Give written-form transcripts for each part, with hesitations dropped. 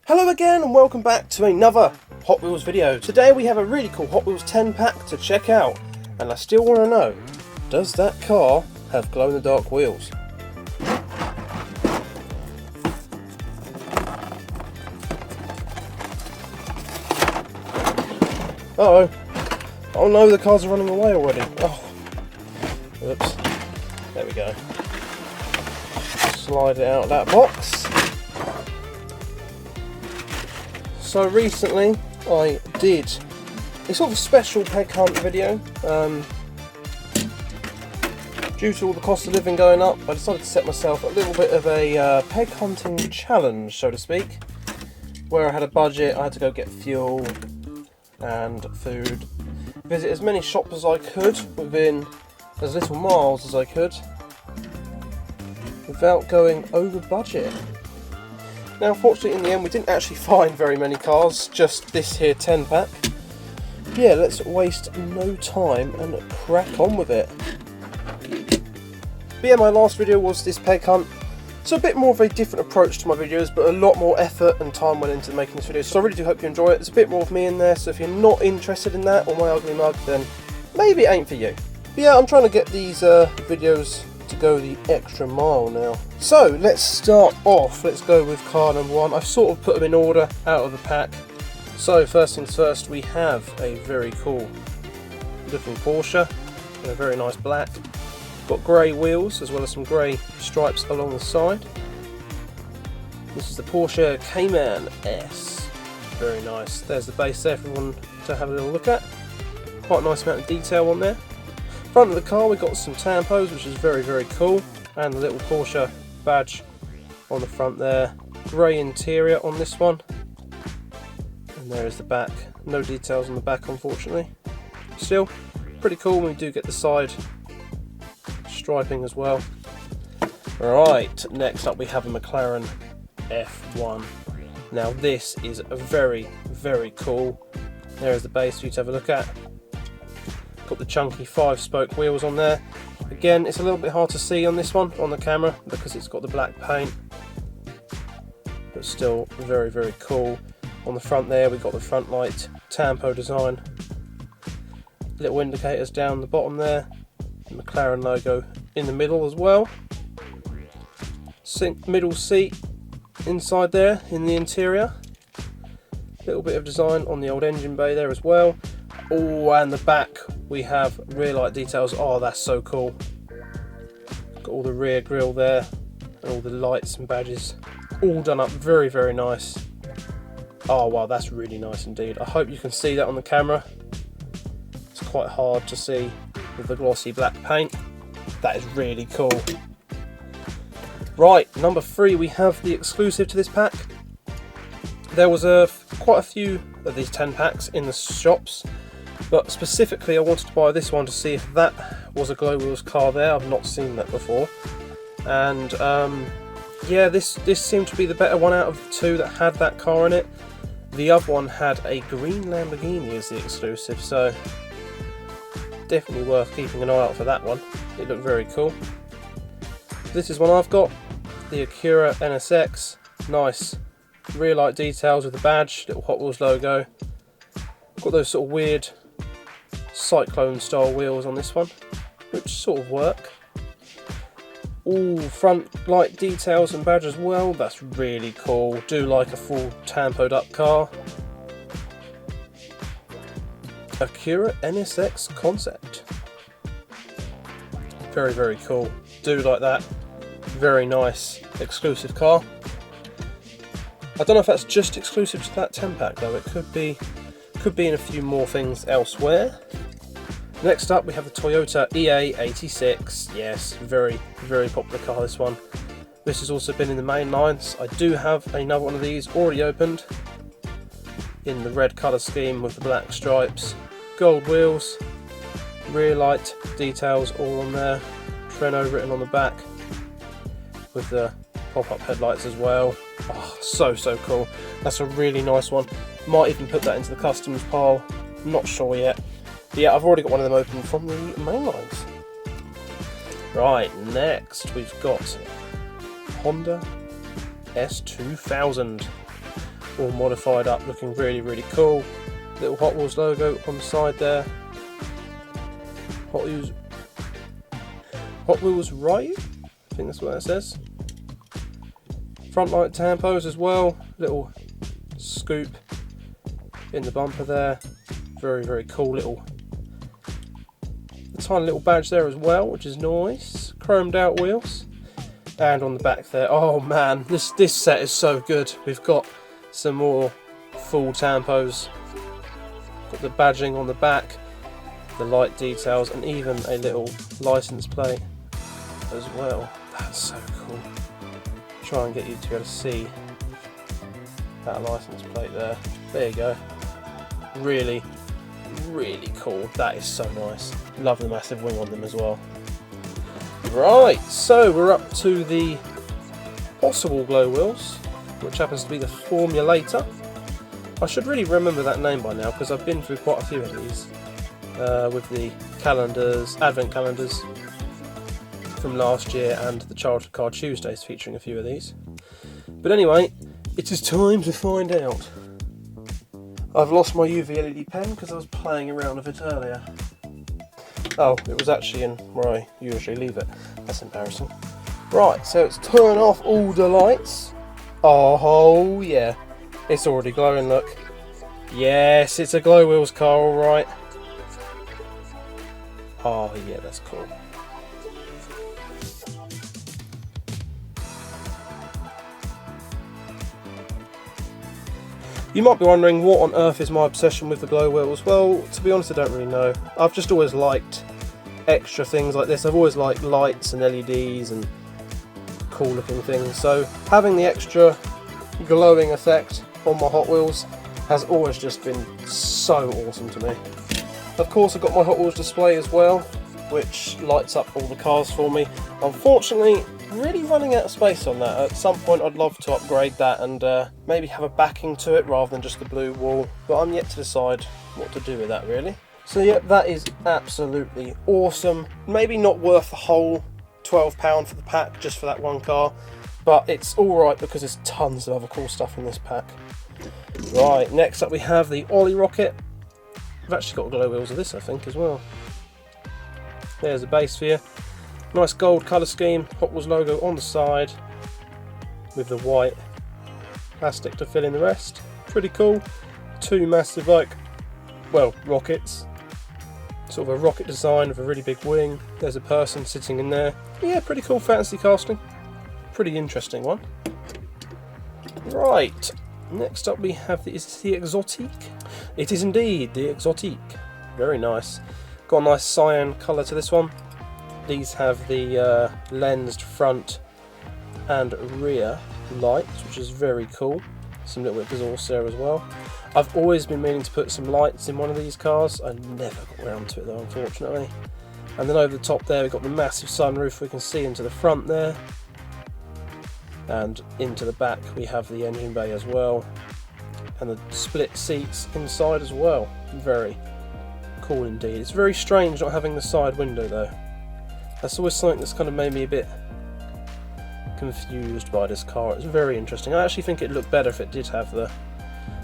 Hello again and welcome back to another Hot Wheels video. Today we have a really cool Hot Wheels 10 pack to check out, and I still want to know, does that car have glow-in-the-dark wheels? Uh-oh. Oh no, the cars are running away already. Oh. Oops. There we go. Slide it out of that box. So recently I did a sort of special peg hunt video. Due to all the cost of living going up, I decided to set myself a little bit of a peg hunting challenge, so to speak, where I had a budget. I had to go get fuel and food, visit as many shops as I could within as little miles as I could without going over budget. Now unfortunately in the end we didn't actually find very many cars, just this here 10 pack. Yeah, let's waste no time and crack on with it. But yeah, my last video was this peg hunt. So a bit more of a different approach to my videos, but a lot more effort and time went into making this video. So I really do hope you enjoy it. There's a bit more of me in there, so if you're not interested in that or my ugly mug, then maybe it ain't for you. But yeah, I'm trying to get these videos to go the extra mile now. So let's start off. Let's go with car number one. I've sort of put them in order out of the pack. So first things first, we have a very cool looking Porsche in a very nice black. Got grey wheels as well as some grey stripes along the side. This is the Porsche Cayman S. Very nice. There's the base there for everyone to have a little look at. Quite a nice amount of detail on there. Front of the car we've got some tampos, which is very, very cool, and the little Porsche badge on the front there. Grey interior on this one, and there is the back. No details on the back unfortunately. Still pretty cool when we do get the side striping as well. Right, next up we have a McLaren F1. Now this is a very, very cool. There is the base for you to have a look at. Got the chunky 5-spoke wheels on there. Again, it's a little bit hard to see on this one on the camera because it's got the black paint, but still very, very cool. On the front there we've got the front light tampo design, little indicators down the bottom there, the McLaren logo in the middle as well. Middle seat inside there in the interior, little bit of design on the old engine bay there as well. Oh, and the back we have rear light details. Oh, that's so cool. Got all the rear grille there and all the lights and badges all done up very, very nice. Oh wow, that's really nice indeed. I hope you can see that on the camera. It's quite hard to see with the glossy black paint. That is really cool. Right, number 3, we have the exclusive to this pack. There was quite a few of these 10 packs in the shops, but specifically I wanted to buy this one to see if that was a Glow Wheels car there. I've not seen that before, and yeah, this seemed to be the better one out of the two that had that car in it. The other one had a green Lamborghini as the exclusive, so definitely worth keeping an eye out for that one. It looked very cool. This is one I've got, the Acura NSX. Nice rear light details with the badge, little Hot Wheels logo. Got those sort of weird cyclone style wheels on this one, which sort of work. All front light details and badge as well. That's really cool. Do like a full tampoed up car. Acura NSX concept. Very, very cool. Do like that. Very nice exclusive car. I don't know if that's just exclusive to that 10 pack though. It could be in a few more things elsewhere. Next up we have the Toyota EA86. Yes, very, very popular car this one. This has also been in the main lines. I do have another one of these already opened in the red colour scheme with the black stripes, gold wheels, rear light details all on there, Treno written on the back with the pop-up headlights as well. Oh, so cool. That's a really nice one. Might even put that into the customs pile, not sure yet. But yeah, I've already got one of them open from the main lines. Right, next we've got Honda S2000. all modified up, looking really, really cool. Little Hot Wheels logo on the side there. Hot Wheels right? I think that's what that says. Front light tampos as well. Little scoop in the bumper there. Very, very cool little. A tiny little badge there as well, which is nice. Chromed out wheels. And on the back there, oh man, this set is so good. We've got some more full tampos. Got the badging on the back, the light details, and even a little license plate as well. That's so cool. Try and get you to be able to see that license plate there. There you go. Really, really cool. That is so nice. Love the massive wing on them as well. Right, so we're up to the possible glow wheels, which happens to be the Formulator. I should really remember that name by now because I've been through quite a few of these with the calendars, advent calendars from last year, and the Childhood Card Tuesdays featuring a few of these. But anyway, it is time to find out. I've lost my UV LED pen because I was playing around with it earlier. Oh, it was actually in where I usually leave it. That's embarrassing. Right, so it's turn off all the lights. Oh yeah, it's already glowing, look. Yes, it's a glow wheels car, alright. Oh yeah, that's cool. You might be wondering what on earth is my obsession with the glow wheels. Well, to be honest, I don't really know. I've just always liked extra things like this. I've always liked lights and LEDs and cool looking things. So having the extra glowing effect on my Hot Wheels has always just been so awesome to me. Of course, I've got my Hot Wheels display as well, which lights up all the cars for me. Unfortunately, I'm really running out of space on that. At some point I'd love to upgrade that and maybe have a backing to it rather than just the blue wall, but I'm yet to decide what to do with that really. So yeah, that is absolutely awesome. Maybe not worth the whole £12 for the pack just for that one car, but it's alright because there's tons of other cool stuff in this pack. Right, next up we have the Ollie Rocket. I've actually got glow wheels of this I think as well. There's a base for you. Nice gold colour scheme, Hot Wheels logo on the side with the white plastic to fill in the rest. Pretty cool. Two massive rockets. Sort of a rocket design with a really big wing. There's a person sitting in there. Yeah, pretty cool fancy casting. Pretty interesting one. Right, next up we have is this the Exotique? It is indeed the Exotique. Very nice. Got a nice cyan colour to this one. These have the lensed front and rear lights, which is very cool. Some little bit of exhaust there as well. I've always been meaning to put some lights in one of these cars. I never got around to it though, unfortunately. And then over the top there we've got the massive sunroof. We can see into the front there. And into the back we have the engine bay as well. And the split seats inside as well. Very cool indeed. It's very strange not having the side window though. That's always something that's kind of made me a bit confused by this car. It's very interesting. I actually think it'd look better if it did have the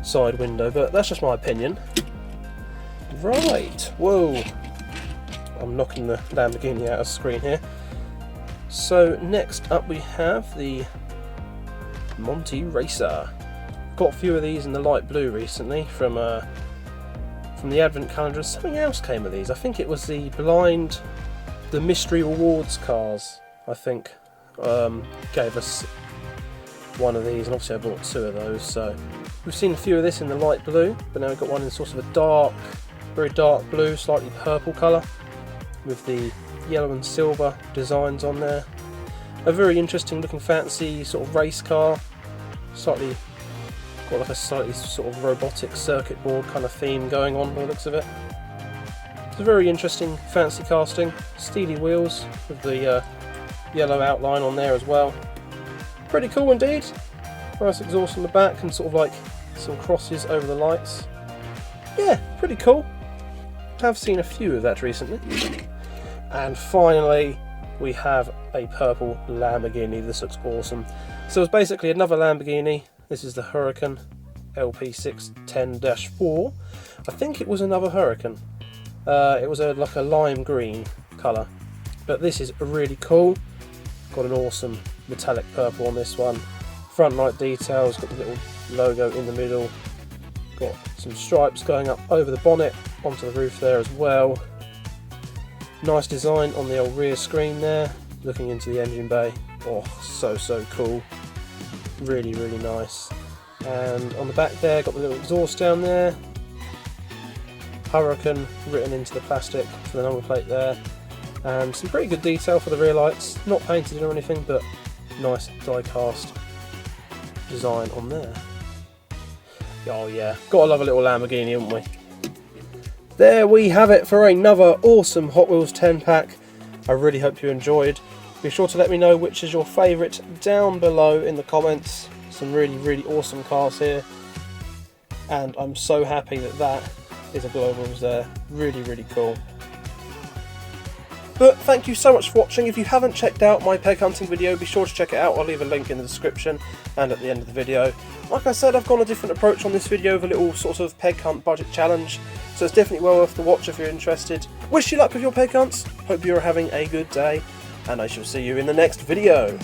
side window, but that's just my opinion. Right, whoa. I'm knocking the Lamborghini out of the screen here. So next up we have the Monty Racer. Got a few of these in the light blue recently from the advent calendar. Something else came with these. I think it was the mystery rewards cars, I think, gave us one of these, and obviously I bought two of those. So we've seen a few of this in the light blue, but now we've got one in sort of a very dark blue, slightly purple colour with the yellow and silver designs on there. A very interesting looking fancy sort of race car, got like a slightly sort of robotic circuit board kind of theme going on by the looks of it. It's a very interesting fancy casting, steely wheels with the yellow outline on there as well. Pretty cool indeed. Nice exhaust on the back and sort of like some crosses over the lights. Yeah, pretty cool. Have seen a few of that recently. And finally we have a purple Lamborghini. This looks awesome. So it's basically another Lamborghini. This is the Huracan. LP610-4. I think it was another Hurricane. It was like a lime green colour, but this is really cool. Got an awesome metallic purple on this one. Front light details, got the little logo in the middle. Got some stripes going up over the bonnet onto the roof there as well. Nice design on the old rear screen there, looking into the engine bay. Oh, so cool. Really nice. And on the back there, got the little exhaust down there. Hurricane written into the plastic for the number plate there. And some pretty good detail for the rear lights. Not painted in or anything, but nice die-cast design on there. Oh yeah, gotta love a little Lamborghini, haven't we? There we have it for another awesome Hot Wheels 10 pack. I really hope you enjoyed. Be sure to let me know which is your favourite down below in the comments. Some really awesome cars here. And I'm so happy that is a Globals there. Really cool. But thank you so much for watching. If you haven't checked out my peg hunting video, be sure to check it out. I'll leave a link in the description and at the end of the video. Like I said, I've gone a different approach on this video with a little sort of peg hunt budget challenge, so it's definitely well worth the watch if you're interested. Wish you luck with your peg hunts, hope you're having a good day, and I shall see you in the next video.